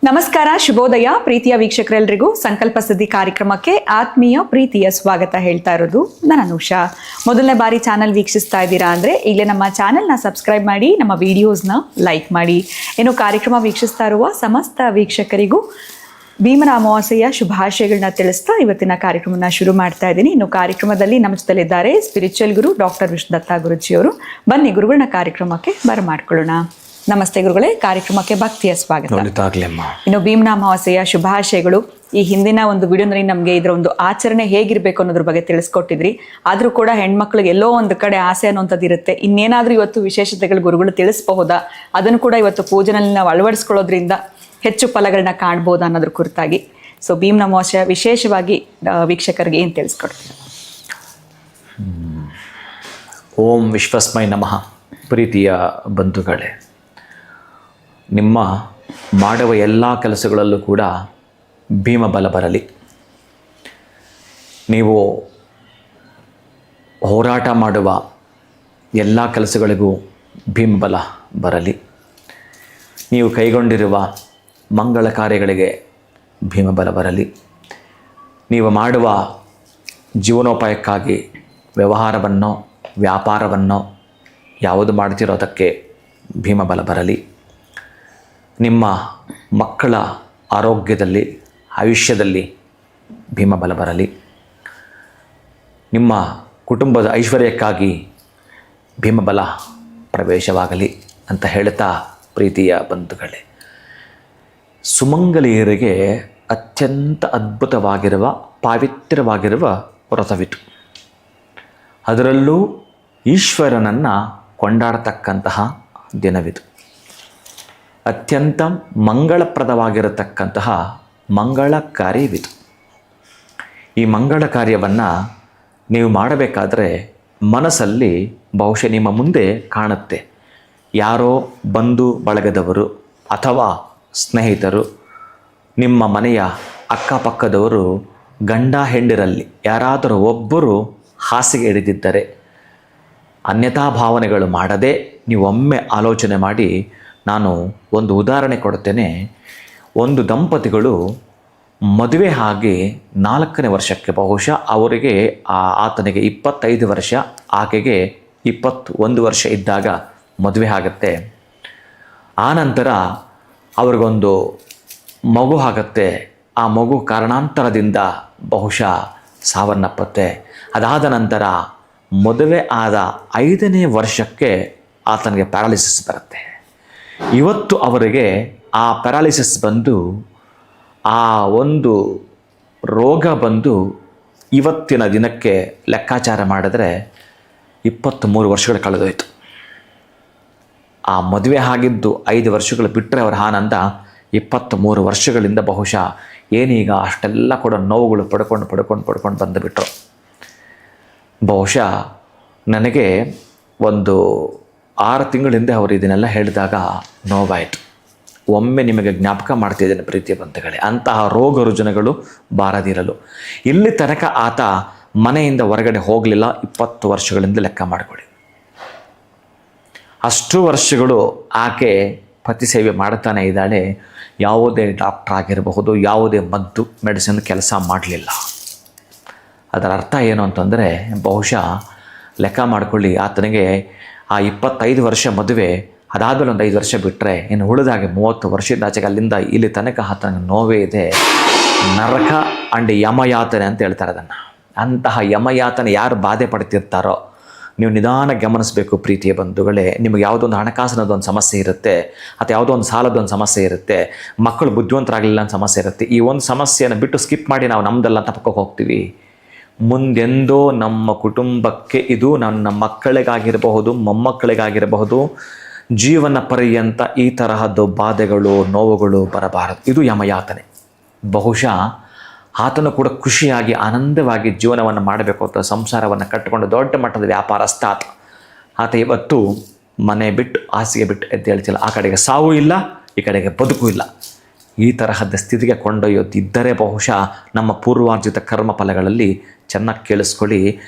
ನಮಸ್ಕಾರ, ಶುಭೋದಯ ಪ್ರೀತಿಯ ವೀಕ್ಷಕರೆಲ್ಲರಿಗೂ ಸಂಕಲ್ಪ ಸಿದ್ಧಿ ಕಾರ್ಯಕ್ರಮಕ್ಕೆ ಆತ್ಮೀಯ ಪ್ರೀತಿಯ ಸ್ವಾಗತ ಹೇಳ್ತಾ ಇರೋದು ನಾನು ಅನುಷಾ. ಮೊದಲನೇ ಬಾರಿ ಚಾನಲ್ ವೀಕ್ಷಿಸ್ತಾ ಇದ್ದೀರಾ ಅಂದರೆ ಈಗಲೇ ನಮ್ಮ ಚಾನಲ್ನ ಸಬ್ಸ್ಕ್ರೈಬ್ ಮಾಡಿ, ನಮ್ಮ ವಿಡಿಯೋಸ್ನ ಲೈಕ್ ಮಾಡಿ. ಇನ್ನು ಕಾರ್ಯಕ್ರಮ ವೀಕ್ಷಿಸ್ತಾ ಇರುವ ಸಮಸ್ತ ವೀಕ್ಷಕರಿಗೂ ಭೀಮನ ಅಮಾವಾಸ್ಯೆಯ ಶುಭಾಶಯಗಳನ್ನ ತಿಳಿಸ್ತಾ ಇವತ್ತಿನ ಕಾರ್ಯಕ್ರಮನ ಶುರು ಮಾಡ್ತಾ ಇದ್ದೀನಿ. ಇನ್ನು ಕಾರ್ಯಕ್ರಮದಲ್ಲಿ ನಮ್ಮ ಜೊತೆಲಿದ್ದಾರೆ ಸ್ಪಿರಿಚುವಲ್ ಗುರು ಡಾಕ್ಟರ್ ವಿಷ್ಣುದತ್ತ ಗುರುಜಿಯವರು. ಬನ್ನಿ ಗುರುಗಳನ್ನ ಕಾರ್ಯಕ್ರಮಕ್ಕೆ ಬರಮಾಡ್ಕೊಳ್ಳೋಣ. ನಮಸ್ತೆ ಗುರುಗಳೇ, ಕಾರ್ಯಕ್ರಮಕ್ಕೆ ಭಕ್ತಿಯ ಸ್ವಾಗತ. ಇನ್ನು ಭೀಮನ ಅಮಾವಾಸ್ಯೆಯ ಶುಭಾಶಯಗಳು. ಈ ಹಿಂದಿನ ಒಂದು ವಿಡಿಯೋನಲ್ಲಿ ನಮಗೆ ಇದರ ಒಂದು ಆಚರಣೆ ಹೇಗಿರಬೇಕು ಅನ್ನೋದ್ರ ಬಗ್ಗೆ ತಿಳಿಸ್ಕೊಟ್ಟಿದ್ರಿ. ಆದರೂ ಕೂಡ ಹೆಣ್ಮಕ್ಳಿಗೆ ಎಲ್ಲೋ ಒಂದು ಕಡೆ ಆಸೆ ಅನ್ನೋಂಥದ್ದು ಇರುತ್ತೆ, ಇನ್ನೇನಾದರೂ ಇವತ್ತು ವಿಶೇಷತೆಗಳು ಗುರುಗಳು ತಿಳಿಸ್ಬಹುದಾ, ಅದನ್ನು ಕೂಡ ಇವತ್ತು ಪೂಜೆನಲ್ಲಿ ನಾವು ಅಳವಡಿಸ್ಕೊಳ್ಳೋದ್ರಿಂದ ಹೆಚ್ಚು ಫಲಗಳನ್ನ ಕಾಣ್ಬೋದಾ ಅನ್ನೋದ್ರ ಕುರಿತಾಗಿ. ಸೊ ಭೀಮನ ಅಮಾವಾಸ್ಯೆ ವಿಶೇಷವಾಗಿ ವೀಕ್ಷಕರಿಗೆ ಏನು ತಿಳಿಸ್ಕೊಡ್ತೀವಿ? ಓಂ ವಿಶ್ವಸ್ಮೈ ನಮಃ. ಪ್ರೀತಿಯ ಬಂಧುಗಳೇ, ನಿಮ್ಮ ಮಾಡುವ ಎಲ್ಲ ಕೆಲಸಗಳಲ್ಲೂ ಕೂಡ ಭೀಮ ಬಲ ಬರಲಿ. ನೀವು ಹೋರಾಟ ಮಾಡುವ ಎಲ್ಲ ಕೆಲಸಗಳಿಗೂ ಭೀಮ ಬಲ ಬರಲಿ. ನೀವು ಕೈಗೊಂಡಿರುವ ಮಂಗಳ ಕಾರ್ಯಗಳಿಗೆ ಭೀಮ ಬಲ ಬರಲಿ. ನೀವು ಮಾಡುವ ಜೀವನೋಪಾಯಕ್ಕಾಗಿ ವ್ಯವಹಾರವನ್ನು, ವ್ಯಾಪಾರವನ್ನು ಯಾವುದು ಮಾಡ್ತಿರೋದಕ್ಕೆ ಭೀಮ ಬಲ ಬರಲಿ. ನಿಮ್ಮ ಮಕ್ಕಳ ಆರೋಗ್ಯದಲ್ಲಿ, ಆಯುಷ್ಯದಲ್ಲಿ ಭೀಮ ಬಲ ಬರಲಿ. ನಿಮ್ಮ ಕುಟುಂಬದ ಐಶ್ವರ್ಯಕ್ಕಾಗಿ ಭೀಮಬಲ ಪ್ರವೇಶವಾಗಲಿ ಅಂತ ಹೇಳ್ತಾ, ಪ್ರೀತಿಯ ಬಂಧುಗಳೇ, ಸುಮಂಗಲಿಯರಿಗೆ ಅತ್ಯಂತ ಅದ್ಭುತವಾಗಿರುವ ಪಾವಿತ್ರ್ಯವಾಗಿರುವ ವ್ರತವಿತು. ಅದರಲ್ಲೂ ಈಶ್ವರನನ್ನು ಕೊಂಡಾಡತಕ್ಕಂತಹ ದಿನವಿದು. ಅತ್ಯಂತ ಮಂಗಳಪ್ರದವಾಗಿರತಕ್ಕಂತಹ ಮಂಗಳ ಕಾರ್ಯವಿದು. ಈ ಮಂಗಳ ಕಾರ್ಯವನ್ನು ನೀವು ಮಾಡಬೇಕಾದ್ರೆ ಮನಸ್ಸಲ್ಲಿ ಬಹುಶಃ ನಿಮ್ಮ ಮುಂದೆ ಕಾಣುತ್ತೆ, ಯಾರೋ ಬಂಧು ಬಳಗದವರು ಅಥವಾ ಸ್ನೇಹಿತರು, ನಿಮ್ಮ ಮನೆಯ ಅಕ್ಕಪಕ್ಕದವರು, ಗಂಡ ಹೆಂಡಿರಲ್ಲಿ ಯಾರಾದರೂ ಒಬ್ಬರು ಹಾಸಿಗೆ ಹಿಡಿದಿದ್ದರೆ, ಅನ್ಯಥಾ ಭಾವನೆಗಳು ಮಾಡದೆ ನೀವು ಒಮ್ಮೆ ಆಲೋಚನೆ ಮಾಡಿ. ನಾನು ಒಂದು ಉದಾಹರಣೆ ಕೊಡ್ತೇನೆ. ಒಂದು ದಂಪತಿಗಳು ಮದುವೆ ಆಗಿ 4ನೇ ವರ್ಷಕ್ಕೆ, ಬಹುಶಃ ಅವರಿಗೆ ಆತನಿಗೆ 25 ವರ್ಷ, ಆಕೆಗೆ 21 ವರ್ಷ ಇದ್ದಾಗ ಮದುವೆ ಆಗುತ್ತೆ. ಆನಂತರ ಅವ್ರಿಗೊಂದು ಮಗು ಆಗುತ್ತೆ. ಆ ಮಗು ಕಾರಣಾಂತರದಿಂದ ಬಹುಶಃ ಸಾವನ್ನಪ್ಪತ್ತೆ. ಅದಾದ ನಂತರ ಮದುವೆ ಆದ 5ನೇ ವರ್ಷಕ್ಕೆ ಆತನಿಗೆ ಪ್ಯಾರಾಲಿಸಿಸ್ ಬರುತ್ತೆ. ಇವತ್ತು ಅವರಿಗೆ ಆ ಪ್ಯಾರಾಲಿಸಿಸ್ ಬಂದು, ಆ ಒಂದು ರೋಗ ಬಂದು ಇವತ್ತಿನ ದಿನಕ್ಕೆ ಲೆಕ್ಕಾಚಾರ ಮಾಡಿದ್ರೆ 23 ವರ್ಷಗಳು ಕಳೆದೋಯ್ತು. ಆ ಮದುವೆ ಆಗಿದ್ದು 5 ವರ್ಷಗಳು ಬಿಟ್ಟರೆ ಅವರ ಆನಂದ 23 ವರ್ಷಗಳಿಂದ ಬಹುಶಃ ಏನೀಗ ಅಷ್ಟೆಲ್ಲ ಕೂಡ ನೋವುಗಳು ಪಡ್ಕೊಂಡು ಬಂದುಬಿಟ್ರು. ಬಹುಶಃ ನನಗೆ ಒಂದು 6 ತಿಂಗಳಿಂದ ಅವರು ಇದನ್ನೆಲ್ಲ ಹೇಳಿದಾಗ ನೋವಾಯಿತು. ಒಮ್ಮೆ ನಿಮಗೆ ಜ್ಞಾಪಕ ಮಾಡ್ತಿದ್ದೇನೆ ಪ್ರೀತಿಯ ಬಂಧುಗಳೇ, ಅಂತಹ ರೋಗ ರುಜಿನಗಳು ಬಾರದಿರಲು. ಇಲ್ಲಿ ತನಕ ಆತ ಮನೆಯಿಂದ ಹೊರಗಡೆ ಹೋಗಲಿಲ್ಲ. 20 ವರ್ಷಗಳಿಂದ ಲೆಕ್ಕ ಮಾಡಿಕೊಳ್ಳಿ. ಅಷ್ಟು ವರ್ಷಗಳು ಆಕೆ ಪತಿ ಸೇವೆ ಮಾಡ್ತಾನೆ ಇದ್ದಾಳೆ. ಯಾವುದೇ ಡಾಕ್ಟ್ರ್ ಆಗಿರಬಹುದು, ಯಾವುದೇ ಮದ್ದು ಮೆಡಿಸಿನ್ ಕೆಲಸ ಮಾಡಲಿಲ್ಲ. ಅದರ ಅರ್ಥ ಏನು ಅಂತಂದರೆ, ಬಹುಶಃ ಲೆಕ್ಕ ಮಾಡಿಕೊಳ್ಳಿ, ಆತನಿಗೆ ಆ 25 ವರ್ಷ ಮದುವೆ, ಅದಾದಮೇಲೆ ಒಂದು 5 ವರ್ಷ ಬಿಟ್ಟರೆ ಇನ್ನು ಉಳಿದಾಗೆ 30 ವರ್ಷದಾಚೆಗೆ ಅಲ್ಲಿಂದ ಇಲ್ಲಿ ತನಕ ಆತನಿಗೆ ನೋವೇ ಇದೆ. ನರಕ ಅಂಡ್ ಯಮಯಾತನೆ ಅಂತ ಹೇಳ್ತಾರೆ ಅದನ್ನು. ಅಂತಹ ಯಮಯಾತನೆ ಯಾರು ಬಾಧೆ ಪಡ್ತಿರ್ತಾರೋ ನೀವು ನಿಧಾನ ಗಮನಿಸಬೇಕು ಪ್ರೀತಿಯ ಬಂಧುಗಳೇ. ನಿಮಗೆ ಯಾವುದೋ ಒಂದು ಹಣಕಾಸಿನದೊಂದು ಸಮಸ್ಯೆ ಇರುತ್ತೆ, ಅಥವಾ ಯಾವುದೋ ಒಂದು ಸಾಲದೊಂದು ಸಮಸ್ಯೆ ಇರುತ್ತೆ, ಮಕ್ಕಳು ಬುದ್ಧಿವಂತರಾಗಲಿಲ್ಲ ಅಂತ ಸಮಸ್ಯೆ ಇರುತ್ತೆ. ಈ ಒಂದು ಸಮಸ್ಯೆಯನ್ನು ಬಿಟ್ಟು ಸ್ಕಿಪ್ ಮಾಡಿ ನಾವು ನಮ್ಮದೆಲ್ಲ ಅಂತ ಪಕ್ಕಕ್ಕೆ ಹೋಗ್ತೀವಿ. ಮುಂದೆಂದೋ ನಮ್ಮ ಕುಟುಂಬಕ್ಕೆ ಇದು, ನನ್ನ ಮಕ್ಕಳಿಗಾಗಿರಬಹುದು, ಮೊಮ್ಮಕ್ಕಳಿಗಾಗಿರಬಹುದು, ಜೀವನ ಪರ್ಯಂತ ಈ ತರಹದ್ದು ಬಾಧೆಗಳು, ನೋವುಗಳು ಬರಬಾರದು. ಇದು ಯಮಯಾತನೆ. ಬಹುಶಃ ಆತನು ಕೂಡ ಖುಷಿಯಾಗಿ ಆನಂದವಾಗಿ ಜೀವನವನ್ನು ಮಾಡಬೇಕು ಅಂತ ಸಂಸಾರವನ್ನು ಕಟ್ಟಿಕೊಂಡು ದೊಡ್ಡ ಮಟ್ಟದ ವ್ಯಾಪಾರಸ್ಥ ಆತ ಇವತ್ತು ಮನೆ ಬಿಟ್ಟು, ಹಾಸಿಗೆ ಬಿಟ್ಟು ಎದ್ದು ಹೇಳ್ತಿಲ್ಲ. ಆ ಕಡೆಗೆ ಸಾವು ಇಲ್ಲ, ಈ ಕಡೆಗೆ ಬದುಕು ಇಲ್ಲ. ಈ ತರಹದ ಸ್ಥಿತಿಗೆ ಕೊಂಡೊಯ್ಯೋದಿದ್ದರೆ ಬಹುಶಃ ನಮ್ಮ ಪೂರ್ವಾರ್ಜಿತ ಕರ್ಮ ಫಲಗಳಲ್ಲಿ ಚೆನ್ನಾಗಿ ಕೇಳಿಸ್ಕೊಳ್ಳಿ.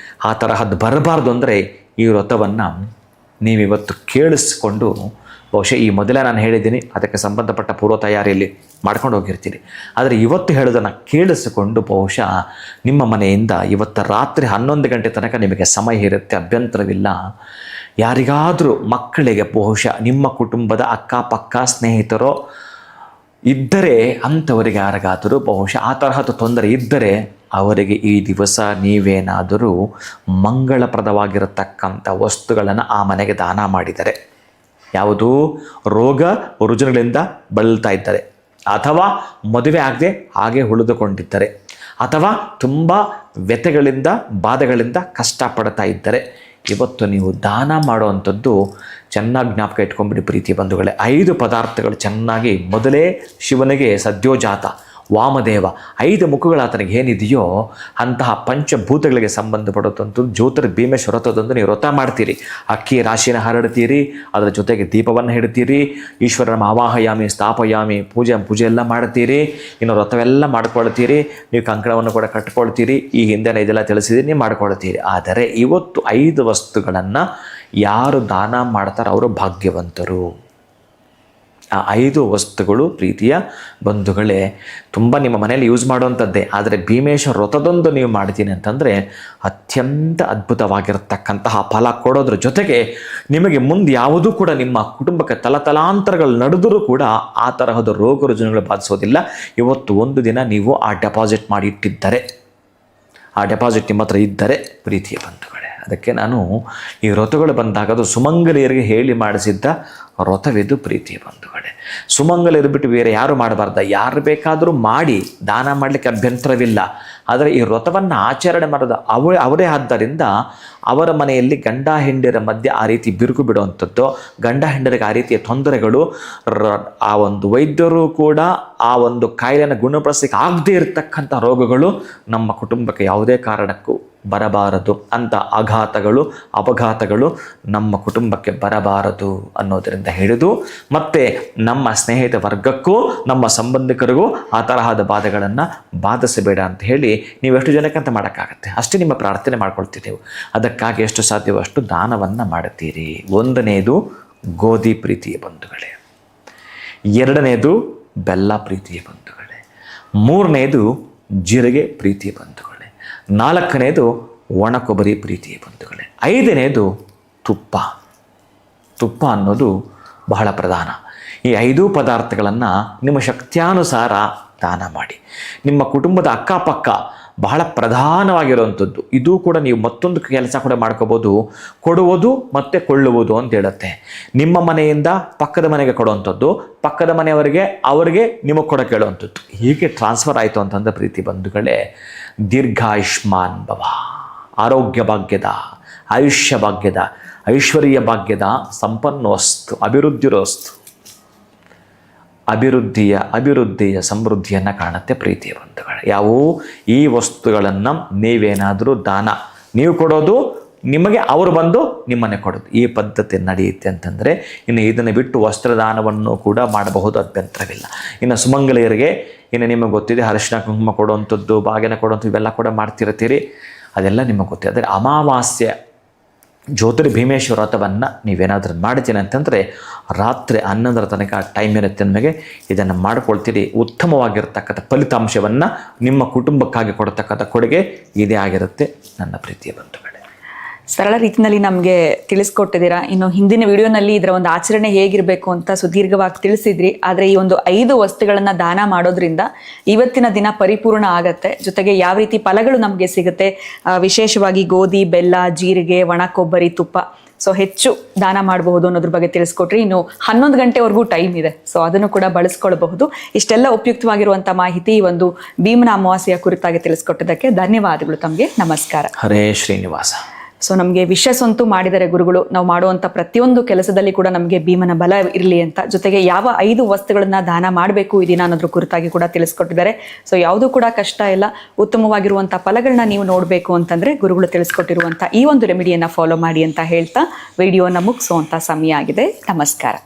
ಆ ತರಹದ್ದು ಬರಬಾರ್ದು ಅಂದರೆ ಈ ವ್ರತವನ್ನು ನೀವಿವತ್ತು ಕೇಳಿಸ್ಕೊಂಡು ಬಹುಶಃ ಈ ಮೊದಲೇ ನಾನು ಹೇಳಿದ್ದೀನಿ, ಅದಕ್ಕೆ ಸಂಬಂಧಪಟ್ಟ ಪೂರ್ವ ತಯಾರಿಯಲ್ಲಿ ಮಾಡ್ಕೊಂಡು ಹೋಗಿರ್ತೀರಿ. ಆದರೆ ಇವತ್ತು ಹೇಳೋದನ್ನು ಕೇಳಿಸಿಕೊಂಡು ಬಹುಶಃ ನಿಮ್ಮ ಮನೆಯಿಂದ ಇವತ್ತು ರಾತ್ರಿ 11 ಗಂಟೆ ತನಕ ನಿಮಗೆ ಸಮಯ ಇರುತ್ತೆ, ಅಭ್ಯಂತರವಿಲ್ಲ. ಯಾರಿಗಾದರೂ ಮಕ್ಕಳಿಗೆ ಬಹುಶಃ ನಿಮ್ಮ ಕುಟುಂಬದ ಅಕ್ಕಪಕ್ಕ ಸ್ನೇಹಿತರೋ ಇದ್ದರೆ ಅಂಥವರಿಗೆ ಯಾರಿಗಾದರೂ ಬಹುಶಃ ಆ ತರಹದ ತೊಂದರೆ ಇದ್ದರೆ ಅವರಿಗೆ ಈ ದಿವಸ ನೀವೇನಾದರೂ ಮಂಗಳಪ್ರದವಾಗಿರತಕ್ಕಂಥ ವಸ್ತುಗಳನ್ನು ಆ ಮನೆಗೆ ದಾನ ಮಾಡಿದರೆ, ಯಾವುದು ರೋಗ ರುಜಿನಗಳಿಂದ ಬಳಲ್ತಾ ಇದ್ದಾರೆ, ಅಥವಾ ಮದುವೆ ಆಗದೆ ಹಾಗೆ ಉಳಿದುಕೊಂಡಿದ್ದರೆ, ಅಥವಾ ತುಂಬ ವ್ಯಥೆಗಳಿಂದ ಬಾಧೆಗಳಿಂದ ಕಷ್ಟಪಡ್ತಾ ಇದ್ದರೆ, ಇವತ್ತು ನೀವು ದಾನ ಮಾಡುವಂಥದ್ದು ಚೆನ್ನಾಗಿ ಜ್ಞಾಪಕ ಇಟ್ಕೊಂಡ್ಬಿಡಿ ಪ್ರೀತಿ ಬಂಧುಗಳೇ. 5 ಪದಾರ್ಥಗಳು ಚೆನ್ನಾಗಿ, ಮೊದಲೇ ಶಿವನಿಗೆ ಸದ್ಯೋಜಾತ ವಾಮದೇವ 5 ಮುಖಗಳು ಆತನಿಗೆ ಏನಿದೆಯೋ ಅಂತಹ ಪಂಚಭೂತಗಳಿಗೆ ಸಂಬಂಧಪಡುವಂಥದ್ದು ಜ್ಯೋತಿರ್ಭೀಮೇಶ್ವರ ವ್ರತದಂದು ನೀವು ವ್ರತ ಮಾಡ್ತೀರಿ. ಅಕ್ಕಿ ರಾಶಿನ ಹರಡ್ತೀರಿ, ಅದರ ಜೊತೆಗೆ ದೀಪವನ್ನು ಹಿಡ್ತೀರಿ, ಈಶ್ವರನ ಆವಾಹಯಾಮಿ ಸ್ಥಾಪಯಾಮಿ ಪೂಜೆ ಎಲ್ಲ ಮಾಡ್ತೀರಿ, ಇನ್ನು ವ್ರತವೆಲ್ಲ ಮಾಡ್ಕೊಳ್ತೀರಿ, ನೀವು ಕಂಕಣವನ್ನು ಕೂಡ ಕಟ್ಕೊಳ್ತೀರಿ. ಈ ಹಿಂದೆನೇ ಇದೆಲ್ಲ ತಿಳಿಸಿದ್ರೆ ನೀವು ಮಾಡ್ಕೊಳ್ತೀರಿ. ಆದರೆ ಇವತ್ತು 5 ವಸ್ತುಗಳನ್ನು ಯಾರು ದಾನ ಮಾಡ್ತಾರೋ ಅವರು ಭಾಗ್ಯವಂತರು. ಆ 5 ವಸ್ತುಗಳು ಪ್ರೀತಿಯ ಬಂಧುಗಳೇ ತುಂಬ ನಿಮ್ಮ ಮನೆಯಲ್ಲಿ ಯೂಸ್ ಮಾಡುವಂಥದ್ದೇ. ಆದರೆ ಭೀಮೇಶ್ವರ ವ್ರತದೊಂದು ನೀವು ಮಾಡ್ತೀನಿ ಅಂತಂದರೆ ಅತ್ಯಂತ ಅದ್ಭುತವಾಗಿರತಕ್ಕಂತಹ ಫಲ ಕೊಡೋದ್ರ ಜೊತೆಗೆ ನಿಮಗೆ ಮುಂದೆ ಯಾವುದೂ ಕೂಡ ನಿಮ್ಮ ಕುಟುಂಬಕ್ಕೆ ತಲತಲಾಂತರಗಳು ನಡೆದರೂ ಕೂಡ ಆ ತರಹದ ರೋಗ ರುಜಿನಗಳು ಬಾಧಿಸೋದಿಲ್ಲ. ಇವತ್ತು ಒಂದು ದಿನ ನೀವು ಆ ಡೆಪಾಸಿಟ್ ಮಾಡಿ ಇಟ್ಟಿದ್ದರೆ, ಆ ಡೆಪಾಸಿಟ್ ನಿಮ್ಮ ಹತ್ರ ಇದ್ದರೆ ಪ್ರೀತಿಯ ಬಂಧುಗಳೇ, ಅದಕ್ಕೆ ನಾನು ಈ ವ್ರತಗಳು ಬಂದಾಗ ಅದು ಸುಮಂಗಲಿಯರಿಗೆ ಹೇಳಿ ಮಾಡಿಸಿದ್ದ ವ್ರತವಿದು ಪ್ರೀತಿಯ ಬಂಧುಗಳೇ. ಸುಮಂಗಲಿಯರು ಬಿಟ್ಟು ಬೇರೆ ಯಾರು ಮಾಡಬಾರ್ದ, ಯಾರು ಬೇಕಾದರೂ ಮಾಡಿ ದಾನ ಮಾಡಲಿಕ್ಕೆ ಅಭ್ಯಂತರವಿಲ್ಲ. ಆದರೆ ಈ ವ್ರತವನ್ನು ಆಚರಣೆ ಮಾಡೋದು ಅವರೇ ಆದ್ದರಿಂದ ಅವರ ಮನೆಯಲ್ಲಿ ಗಂಡ ಹೆಂಡರ ಮಧ್ಯೆ ಆ ರೀತಿ ಬಿರುಕು ಬಿಡುವಂಥದ್ದು, ಗಂಡ ಹೆಂಡರಿಗೆ ಆ ರೀತಿಯ ತೊಂದರೆಗಳು, ಆ ಒಂದು ವೈದ್ಯರು ಕೂಡ ಆ ಒಂದು ಕಾಯಿಲೆಯನ್ನು ಗುಣಪಡಿಸಲಿಕ್ಕೆ ಆಗದೇ ಇರತಕ್ಕಂಥ ರೋಗಗಳು ನಮ್ಮ ಕುಟುಂಬಕ್ಕೆ ಯಾವುದೇ ಕಾರಣಕ್ಕೂ ಬರಬಾರದು. ಅಂಥ ಆಘಾತಗಳು ಅಪಘಾತಗಳು ನಮ್ಮ ಕುಟುಂಬಕ್ಕೆ ಬರಬಾರದು ಅನ್ನೋದರಿಂದ ಹಿಡಿದು ಮತ್ತು ನಮ್ಮ ಸ್ನೇಹಿತ ವರ್ಗಕ್ಕೂ ನಮ್ಮ ಸಂಬಂಧಿಕರಿಗೂ ಆ ತರಹದ ಬಾಧೆಗಳನ್ನು ಬಾಧಿಸಬೇಡ ಅಂತ ಹೇಳಿ ನೀವು ಎಷ್ಟು ಜನಕ್ಕಂತ ಮಾಡೋಕ್ಕಾಗತ್ತೆ ಅಷ್ಟೇ ನಿಮ್ಮ ಪ್ರಾರ್ಥನೆ ಮಾಡ್ಕೊಳ್ತಿದ್ದೆವು. ಅದಕ್ಕಾಗಿ ಎಷ್ಟು ಸಾಧ್ಯವೋ ಅಷ್ಟು ದಾನವನ್ನು ಮಾಡುತ್ತೀರಿ. 1ನೇದು ಗೋಧಿ ಪ್ರೀತಿಯ ಬಂಧುಗಳೇ, 2ನೇದು ಬೆಲ್ಲ ಪ್ರೀತಿಯ ಬಂಧುಗಳೇ, 3ನೇದು ಜೀರಿಗೆ ಪ್ರೀತಿಯ ಬಂಧುಗಳೇ, 4ನೇದು ಒಣ ಕೊಬ್ಬರಿ ಪ್ರೀತಿಯ ಬಂಧುಗಳೇ, 5ನೇದು ತುಪ್ಪ ಅನ್ನೋದು ಬಹಳ ಪ್ರಧಾನ. ಈ 5 ಪದಾರ್ಥಗಳನ್ನು ನಿಮ್ಮ ಶಕ್ತ್ಯಾನುಸಾರ ದಾನ ಮಾಡಿ. ನಿಮ್ಮ ಕುಟುಂಬದ ಅಕ್ಕಪಕ್ಕ ಬಹಳ ಪ್ರಧಾನವಾಗಿರುವಂಥದ್ದು ಇದು ಕೂಡ ನೀವು ಮತ್ತೊಂದು ಕೆಲಸ ಕೂಡ ಮಾಡ್ಕೋಬೋದು, ಕೊಡುವುದು ಮತ್ತು ಕೊಳ್ಳುವುದು ಅಂತ ಹೇಳುತ್ತೆ. ನಿಮ್ಮ ಮನೆಯಿಂದ ಪಕ್ಕದ ಮನೆಗೆ ಕೊಡುವಂಥದ್ದು, ಪಕ್ಕದ ಮನೆಯವರಿಗೆ ಅವರಿಗೆ ನಿಮಗೆ ಕೊಡೋಕೆ ಹೇಳುವಂಥದ್ದು, ಹೀಗೆ ಟ್ರಾನ್ಸ್ಫರ್ ಆಯಿತು ಅಂತಂದ ಪ್ರೀತಿ ಬಂಧುಗಳೇ, ದೀರ್ಘಾಯುಷ್ಮಾನ್ ಭವ, ಆರೋಗ್ಯ ಭಾಗ್ಯದ, ಆಯುಷ್ಯ ಭಾಗ್ಯದ, ಐಶ್ವರ್ಯ ಭಾಗ್ಯದ ಸಂಪನ್ನೋಸ್ತು, ಅಭಿವೃದ್ಧಿರೋಸ್ತು, ಅಭಿವೃದ್ಧಿಯ ಸಮೃದ್ಧಿಯನ್ನು ಕಾಣುತ್ತೆ ಪ್ರೀತಿಯ ಬಂಧುಗಳೇ. ಯಾವುವು ಈ ವಸ್ತುಗಳನ್ನು ನೀವೇನಾದರೂ ದಾನ ನೀವು ಕೊಡೋದು, ನಿಮಗೆ ಅವರು ಬಂದು ನಿಮ್ಮನ್ನೇ ಕೊಡೋದು, ಈ ಪದ್ಧತಿ ನಡೆಯುತ್ತೆ ಅಂತಂದರೆ ಇನ್ನು ಇದನ್ನು ಬಿಟ್ಟು ವಸ್ತ್ರದಾನವನ್ನು ಕೂಡ ಮಾಡಬಹುದು, ಅಭ್ಯಂತರವಿಲ್ಲ. ಇನ್ನು ಸುಮಂಗಲಿಯರಿಗೆ ಇನ್ನು ನಿಮಗೆ ಗೊತ್ತಿದೆ ಅರಿಶಿನ ಕುಂಕುಮ ಕೊಡುವಂಥದ್ದು, ಬಾಗಿನ ಕೊಡುವಂಥದ್ದು ಇವೆಲ್ಲ ಕೂಡ ಮಾಡ್ತಿರ್ತೀರಿ, ಅದೆಲ್ಲ ನಿಮಗೆ ಗೊತ್ತಿದೆ. ಆದರೆ ಅಮಾವಾಸ್ಯೆ ಜ್ಯೋತಿರ್ಭೀಮೇಶ್ವರ ವ್ರತವನ್ನು ನೀವೇನಾದರೂ ಮಾಡ್ತೀನಿ ಅಂತಂದರೆ ರಾತ್ರಿ 11ರ ತನಕ ಟೈಮ್ ಇರುತ್ತೆ ನಿಮಗೆ, ಇದನ್ನು ಮಾಡ್ಕೊಳ್ತೀರಿ. ಉತ್ತಮವಾಗಿರ್ತಕ್ಕಂಥ ಫಲಿತಾಂಶವನ್ನು ನಿಮ್ಮ ಕುಟುಂಬಕ್ಕಾಗಿ ಕೊಡ್ತಕ್ಕಂಥ ಕೊಡುಗೆ ಇದೇ ಆಗಿರುತ್ತೆ ನನ್ನ ಪ್ರೀತಿಯ ಬಂಧುಗಳೇ. ಸರಳ ರೀತಿಯಲ್ಲಿ ನಮಗೆ ತಿಳಿಸ್ಕೊಟ್ಟಿದ್ದೀರಾ. ಇನ್ನು ಹಿಂದಿನ ವಿಡಿಯೋನಲ್ಲಿ ಇದರ ಒಂದು ಆಚರಣೆ ಹೇಗಿರಬೇಕು ಅಂತ ಸುದೀರ್ಘವಾಗಿ ತಿಳಿಸಿದ್ರಿ. ಆದರೆ ಈ ಒಂದು 5 ವಸ್ತುಗಳನ್ನು ದಾನ ಮಾಡೋದ್ರಿಂದ ಇವತ್ತಿನ ದಿನ ಪರಿಪೂರ್ಣ ಆಗತ್ತೆ. ಜೊತೆಗೆ ಯಾವ ರೀತಿ ಫಲಗಳು ನಮಗೆ ಸಿಗುತ್ತೆ, ವಿಶೇಷವಾಗಿ ಗೋಧಿ, ಬೆಲ್ಲ, ಜೀರಿಗೆ, ಒಣ ಕೊಬ್ಬರಿ, ತುಪ್ಪ, ಸೊ ಹೆಚ್ಚು ದಾನ ಮಾಡಬಹುದು ಅನ್ನೋದ್ರ ಬಗ್ಗೆ ತಿಳಿಸ್ಕೊಟ್ರಿ. ಇನ್ನು 11 ಗಂಟೆವರೆಗೂ ಟೈಮ್ ಇದೆ, ಸೊ ಅದನ್ನು ಕೂಡ ಬಳಸ್ಕೊಳ್ಬಹುದು. ಇಷ್ಟೆಲ್ಲ ಉಪಯುಕ್ತವಾಗಿರುವಂಥ ಮಾಹಿತಿ ಈ ಒಂದು ಭೀಮನ ಅಮಾವಾಸ್ಯೆಯ ಕುರಿತಾಗಿ ತಿಳಿಸ್ಕೊಟ್ಟಿದ್ದಕ್ಕೆ ಧನ್ಯವಾದಗಳು ತಮಗೆ. ನಮಸ್ಕಾರ. ಹರೇ ಶ್ರೀನಿವಾಸ. ಸೊ ನಮಗೆ ವಿಶ್ವಾಸಂತೂ ಮಾಡಿದರೆ ಗುರುಗಳು, ನಾವು ಮಾಡುವಂಥ ಪ್ರತಿಯೊಂದು ಕೆಲಸದಲ್ಲಿ ಕೂಡ ನಮಗೆ ಭೀಮನ ಬಲ ಇರಲಿ ಅಂತ. ಜೊತೆಗೆ ಯಾವ 5 ವಸ್ತುಗಳನ್ನ ದಾನ ಮಾಡಬೇಕು ಈ ದಿನ ಅನ್ನೋದ್ರ ಕುರಿತಾಗಿ ಕೂಡ ತಿಳಿಸ್ಕೊಟ್ಟಿದ್ದಾರೆ. ಸೊ ಯಾವುದೂ ಕೂಡ ಕಷ್ಟ ಇಲ್ಲ, ಉತ್ತಮವಾಗಿರುವಂಥ ಫಲಗಳನ್ನ ನೀವು ನೋಡಬೇಕು ಅಂತಂದರೆ ಗುರುಗಳು ತಿಳಿಸ್ಕೊಟ್ಟಿರುವಂಥ ಈ ಒಂದು ರೆಮಿಡಿಯನ್ನು ಫಾಲೋ ಮಾಡಿ ಅಂತ ಹೇಳ್ತಾ ವಿಡಿಯೋನ ಮುಗಿಸುವಂಥ ಸಮಯ ಆಗಿದೆ. ನಮಸ್ಕಾರ.